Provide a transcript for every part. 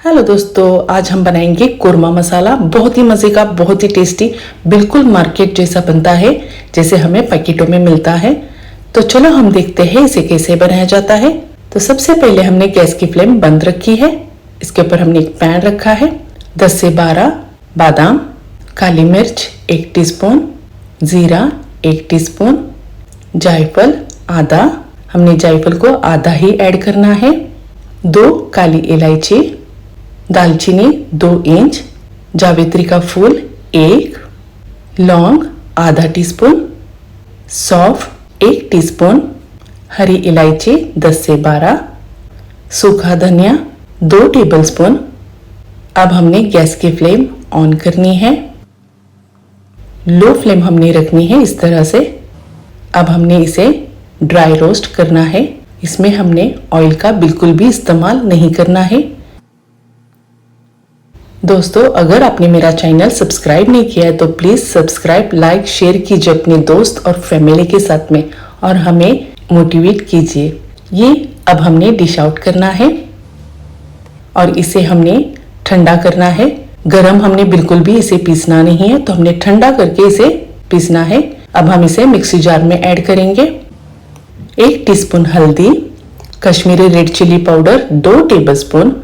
Hello दोस्तों, आज हम बनाएंगे कोरमा मसाला। बहुत ही मज़े का, बहुत ही टेस्टी, बिल्कुल मार्केट जैसा बनता है जैसे हमें पैकेटों में मिलता है। तो चलो हम देखते हैं इसे कैसे बनाया जाता है। तो सबसे पहले हमने गैस की फ्लेम बंद रखी है। इसके ऊपर हमने एक पैन रखा है। 10 से 12 बादाम, काली मिर्च 1 टीस्पून, जीरा 1 टीस्पून, जायफल आधा, हमने जायफल को आधा ही ऐड करना है, 2 काली इलायची, दालचीनी 2 इंच, जावित्री का फूल 1, लौंग आधा टीस्पून, सौंफ 1 टीस्पून, हरी इलायची 10 से 12, सूखा धनिया 2 टेबलस्पून। अब हमने गैस की फ्लेम ऑन करनी है। लो फ्लेम हमने रखनी है इस तरह से। अब हमने इसे ड्राई रोस्ट करना है। इसमें हमने ऑयल का बिल्कुल भी इस्तेमाल नहीं करना है। दोस्तों, अगर आपने मेरा चैनल सब्सक्राइब नहीं किया है तो प्लीज़ सब्सक्राइब, लाइक, शेयर कीजिए अपने दोस्त और फैमिली के साथ में और हमें मोटिवेट कीजिए। ये अब हमने डिश आउट करना है और इसे हमने ठंडा करना है। गरम हमने बिल्कुल भी इसे पीसना नहीं है, तो हमने ठंडा करके इसे पीसना है। अब हम इसे मिक्सी जार में ऐड करेंगे। 1 टीस्पून हल्दी, Kashmiri red chilli powder 2 tablespoon,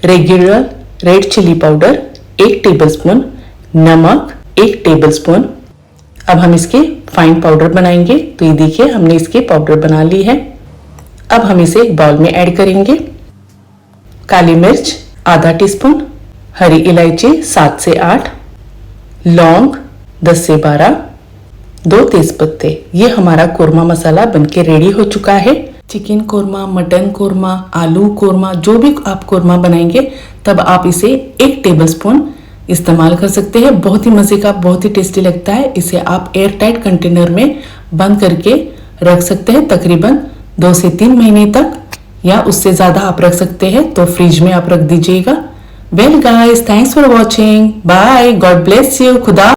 regular red chilli powder 1 tablespoon, नमक 1 टेबलस्पून। अब हम इसके फाइन पाउडर बनाएंगे। तो ये देखिए, हमने इसके पाउडर बना ली है। अब हम इसे एक बाउल में ऐड करेंगे। काली मिर्च आधा टीस्पून, हरी इलायची 7 से 8, लौंग 10 से 12, 2 तेजपत्ते। ये हमारा कोरमा मसाला बनके रेडी हो चुका है। चिकन कोरमा, मटन कोरमा, आलू कोरमा, जो भी आप कोरमा बनाएंगे तब आप इसे 1 टेबलस्पून इस्तेमाल कर सकते हैं। बहुत ही मज़े का, बहुत ही टेस्टी लगता है। इसे आप एयर टाइट कंटेनर में बंद करके रख सकते हैं तकरीबन 2 से 3 महीने तक, या उससे ज़्यादा आप रख सकते हैं तो फ्रिज में आप रख दीजिएगा। Well guys, thanks for watching, bye, God bless you, खुदा।